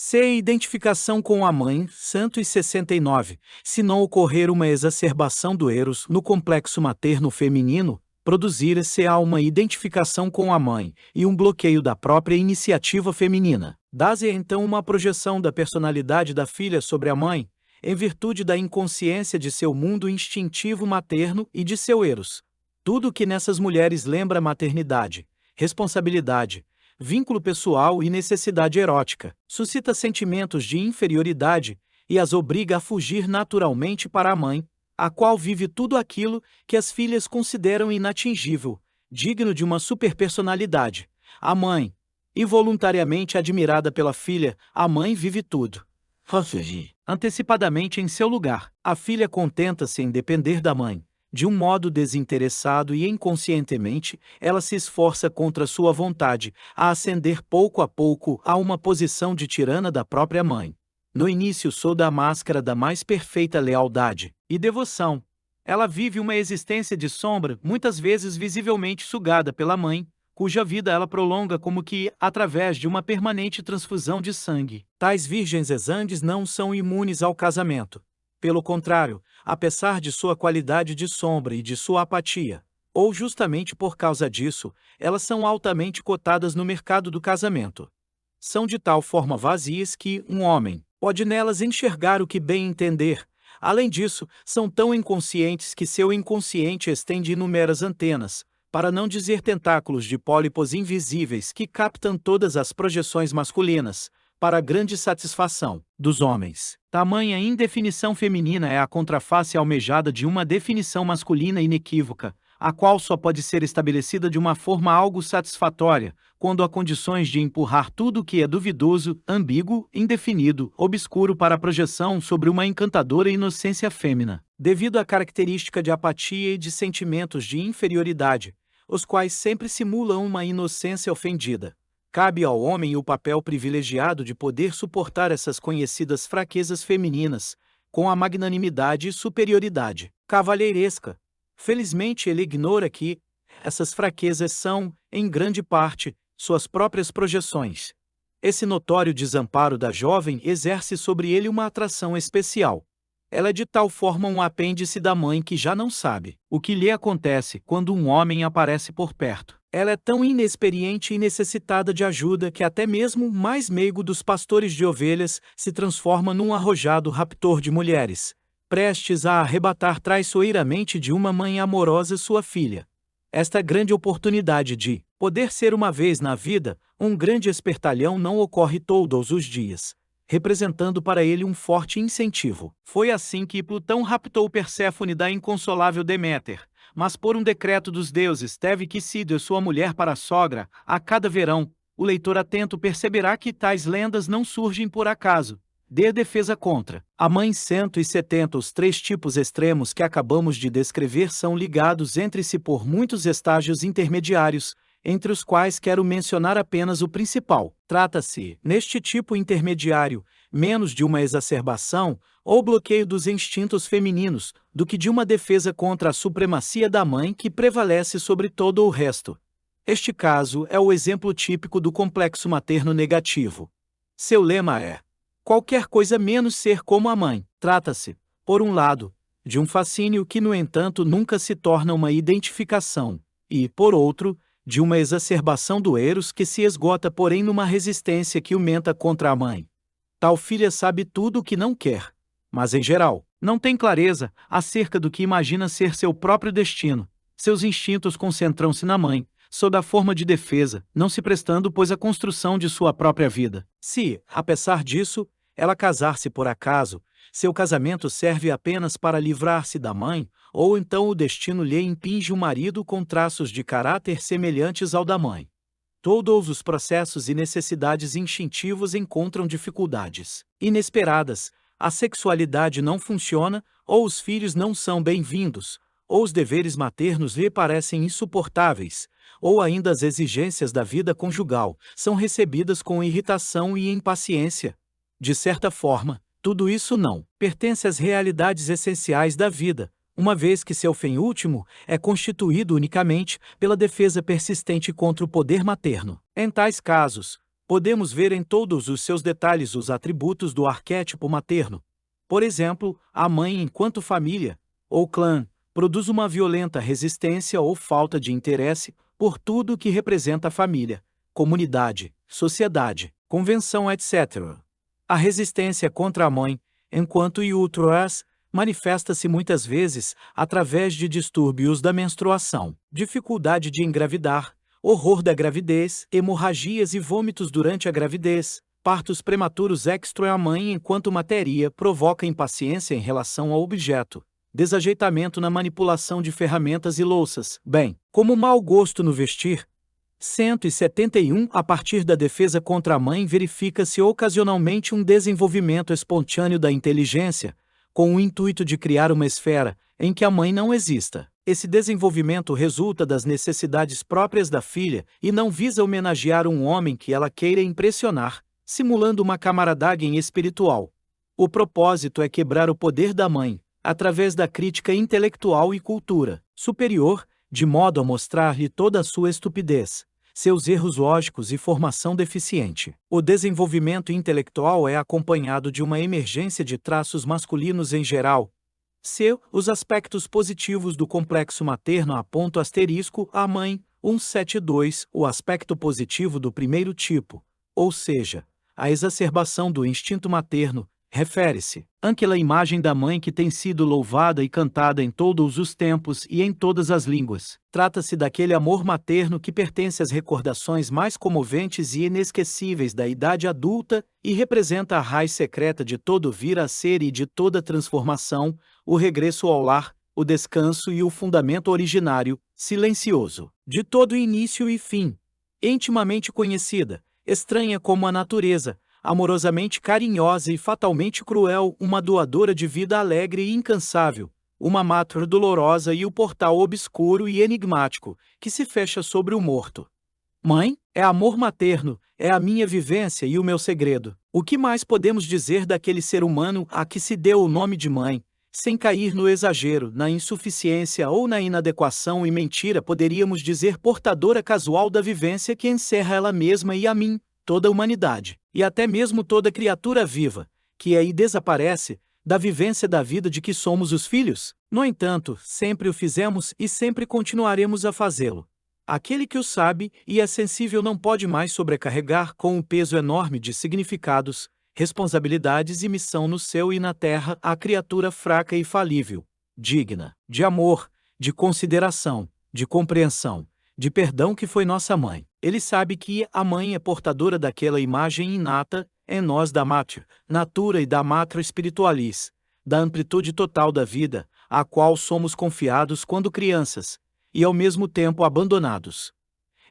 C. Identificação com a mãe, 169. Se não ocorrer uma exacerbação do Eros no complexo materno feminino, produzir-se-á uma identificação com a mãe e um bloqueio da própria iniciativa feminina. Dá-se então uma projeção da personalidade da filha sobre a mãe, em virtude da inconsciência de seu mundo instintivo materno e de seu Eros. Tudo o que nessas mulheres lembra maternidade, responsabilidade, vínculo pessoal e necessidade erótica, suscita sentimentos de inferioridade e as obriga a fugir naturalmente para a mãe, a qual vive tudo aquilo que as filhas consideram inatingível, digno de uma superpersonalidade. A mãe, involuntariamente admirada pela filha, a mãe vive tudo antecipadamente em seu lugar. A filha contenta-se em depender da mãe. De um modo desinteressado e inconscientemente, ela se esforça contra sua vontade a ascender pouco a pouco a uma posição de tirana da própria mãe. No início, sob a máscara da mais perfeita lealdade e devoção, ela vive uma existência de sombra, muitas vezes visivelmente sugada pela mãe, cuja vida ela prolonga como que através de uma permanente transfusão de sangue. Tais virgens exangues não são imunes ao casamento. Pelo contrário, apesar de sua qualidade de sombra e de sua apatia, ou justamente por causa disso, elas são altamente cotadas no mercado do casamento. São de tal forma vazias que um homem pode nelas enxergar o que bem entender. Além disso, são tão inconscientes que seu inconsciente estende inúmeras antenas, para não dizer tentáculos de pólipos invisíveis que captam todas as projeções masculinas, para a grande satisfação dos homens. Tamanha indefinição feminina é a contraface almejada de uma definição masculina inequívoca, a qual só pode ser estabelecida de uma forma algo satisfatória, quando há condições de empurrar tudo o que é duvidoso, ambíguo, indefinido, obscuro para a projeção sobre uma encantadora inocência fêmina. Devido à característica de apatia e de sentimentos de inferioridade, os quais sempre simulam uma inocência ofendida, cabe ao homem o papel privilegiado de poder suportar essas conhecidas fraquezas femininas, com a magnanimidade e superioridade cavalheiresca. Felizmente ele ignora que essas fraquezas são, em grande parte, suas próprias projeções. Esse notório desamparo da jovem exerce sobre ele uma atração especial. Ela é de tal forma um apêndice da mãe que já não sabe o que lhe acontece quando um homem aparece por perto. Ela é tão inexperiente e necessitada de ajuda que até mesmo o mais meigo dos pastores de ovelhas se transforma num arrojado raptor de mulheres, prestes a arrebatar traiçoeiramente de uma mãe amorosa sua filha. Esta grande oportunidade de poder ser uma vez na vida um grande espertalhão não ocorre todos os dias, representando para ele um forte incentivo. Foi assim que Plutão raptou Perséfone da inconsolável Deméter, mas por um decreto dos deuses teve que sido sua mulher para a sogra. A cada verão, o leitor atento perceberá que tais lendas não surgem por acaso. Dê defesa contra a mãe 170. Os três tipos extremos que acabamos de descrever são ligados entre si por muitos estágios intermediários, entre os quais quero mencionar apenas o principal. Trata-se, neste tipo intermediário, menos de uma exacerbação ou bloqueio dos instintos femininos, do que de uma defesa contra a supremacia da mãe que prevalece sobre todo o resto. Este caso é o exemplo típico do complexo materno negativo. Seu lema é: qualquer coisa menos ser como a mãe. Trata-se, por um lado, de um fascínio que, no entanto, nunca se torna uma identificação, e, por outro, de uma exacerbação do Eros que se esgota porém numa resistência que aumenta contra a mãe. Tal filha sabe tudo o que não quer, mas em geral, não tem clareza acerca do que imagina ser seu próprio destino. Seus instintos concentram-se na mãe, sob a forma de defesa, não se prestando pois à construção de sua própria vida. Se, apesar disso, ela casar-se por acaso, seu casamento serve apenas para livrar-se da mãe, ou então o destino lhe impinge um marido com traços de caráter semelhantes ao da mãe. Todos os processos e necessidades instintivos encontram dificuldades inesperadas, a sexualidade não funciona, ou os filhos não são bem-vindos, ou os deveres maternos lhe parecem insuportáveis, ou ainda as exigências da vida conjugal são recebidas com irritação e impaciência. De certa forma, tudo isso não pertence às realidades essenciais da vida, uma vez que seu fim último é constituído unicamente pela defesa persistente contra o poder materno. Em tais casos, podemos ver em todos os seus detalhes os atributos do arquétipo materno. Por exemplo, a mãe enquanto família, ou clã, produz uma violenta resistência ou falta de interesse por tudo que representa a família, comunidade, sociedade, convenção, etc. A resistência contra a mãe, enquanto uterus, manifesta-se muitas vezes através de distúrbios da menstruação, dificuldade de engravidar, horror da gravidez, hemorragias e vômitos durante a gravidez, partos prematuros extra. A mãe enquanto matéria provoca impaciência em relação ao objeto, desajeitamento na manipulação de ferramentas e louças, bem como mau gosto no vestir. 171. A partir da defesa contra a mãe verifica-se ocasionalmente um desenvolvimento espontâneo da inteligência, com o intuito de criar uma esfera em que a mãe não exista. Esse desenvolvimento resulta das necessidades próprias da filha e não visa homenagear um homem que ela queira impressionar, simulando uma camaradagem espiritual. O propósito é quebrar o poder da mãe, através da crítica intelectual e cultura superior, de modo a mostrar-lhe toda a sua estupidez, seus erros lógicos e formação deficiente. O desenvolvimento intelectual é acompanhado de uma emergência de traços masculinos em geral. Os aspectos positivos do complexo materno *** a mãe, 172, o aspecto positivo do primeiro tipo, ou seja, a exacerbação do instinto materno, refere-se àquela imagem da mãe que tem sido louvada e cantada em todos os tempos e em todas as línguas. Trata-se daquele amor materno que pertence às recordações mais comoventes e inesquecíveis da idade adulta e representa a raiz secreta de todo vir a ser e de toda transformação, o regresso ao lar, o descanso e o fundamento originário, silencioso, de todo início e fim. Intimamente conhecida, estranha como a natureza, amorosamente carinhosa e fatalmente cruel, uma doadora de vida alegre e incansável, uma mater dolorosa e o portal obscuro e enigmático, que se fecha sobre o morto. Mãe, é amor materno, é a minha vivência e o meu segredo. O que mais podemos dizer daquele ser humano a que se deu o nome de mãe? Sem cair no exagero, na insuficiência ou na inadequação e mentira, poderíamos dizer portadora casual da vivência que encerra ela mesma e a mim, toda a humanidade, e até mesmo toda criatura viva, que aí desaparece, da vivência da vida de que somos os filhos. No entanto, sempre o fizemos e sempre continuaremos a fazê-lo. Aquele que o sabe e é sensível não pode mais sobrecarregar com um peso enorme de significados, responsabilidades e missão no céu e na terra a criatura fraca e falível, digna de amor, de consideração, de compreensão, de perdão que foi nossa mãe. Ele sabe que a mãe é portadora daquela imagem inata em nós da Mater Natura e da Mater Spiritualis, da amplitude total da vida, a qual somos confiados quando crianças, e ao mesmo tempo abandonados.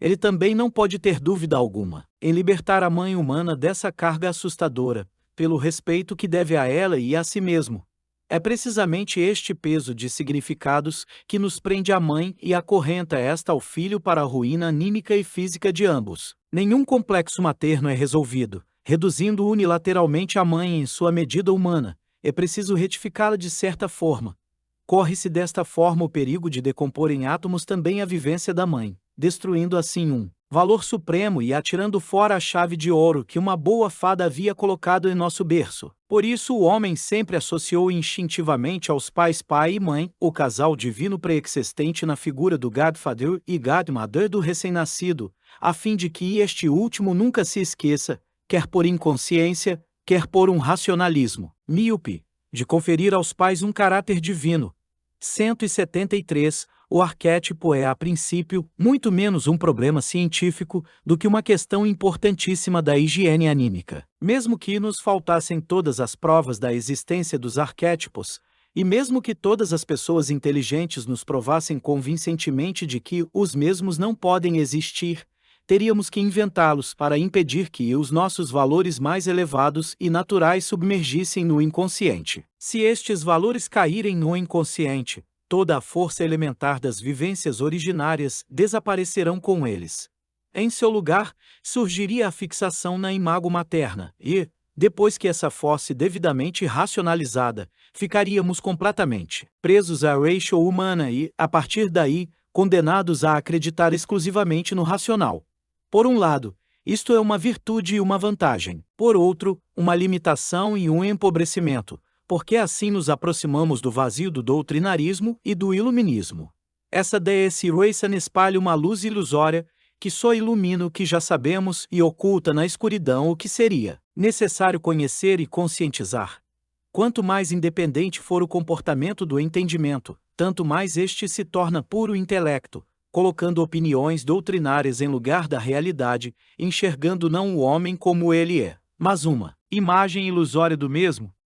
Ele também não pode ter dúvida alguma em libertar a mãe humana dessa carga assustadora, pelo respeito que deve a ela e a si mesmo. É precisamente este peso de significados que nos prende à mãe e acorrenta esta ao filho para a ruína anímica e física de ambos. Nenhum complexo materno é resolvido, reduzindo unilateralmente a mãe em sua medida humana. É preciso retificá-la de certa forma. Corre-se desta forma o perigo de decompor em átomos também a vivência da mãe, destruindo assim um valor supremo e atirando fora a chave de ouro que uma boa fada havia colocado em nosso berço. Por isso o homem sempre associou instintivamente aos pais pai e mãe, o casal divino pré-existente na figura do Godfather e Godmother do recém-nascido, a fim de que este último nunca se esqueça, quer por inconsciência, quer por um racionalismo míope, de conferir aos pais um caráter divino. 173. O arquétipo é, a princípio, muito menos um problema científico do que uma questão importantíssima da higiene anímica. Mesmo que nos faltassem todas as provas da existência dos arquétipos, e mesmo que todas as pessoas inteligentes nos provassem convincentemente de que os mesmos não podem existir, teríamos que inventá-los para impedir que os nossos valores mais elevados e naturais submergissem no inconsciente. Se estes valores caírem no inconsciente, toda a força elementar das vivências originárias desaparecerão com eles. Em seu lugar, surgiria a fixação na imago materna e, depois que essa fosse devidamente racionalizada, ficaríamos completamente presos à ratio humana e, a partir daí, condenados a acreditar exclusivamente no racional. Por um lado, Isto é uma virtude e uma vantagem. Por outro, uma limitação e um empobrecimento, porque assim nos aproximamos do vazio do doutrinarismo e do iluminismo. Essa desiração espalha uma luz ilusória, que só ilumina o que já sabemos e oculta na escuridão o que seria necessário conhecer e conscientizar. Quanto mais independente for o comportamento do entendimento, tanto mais este se torna puro intelecto, colocando opiniões doutrinárias em lugar da realidade, enxergando não o homem como ele é, mas uma imagem ilusória do mesmo.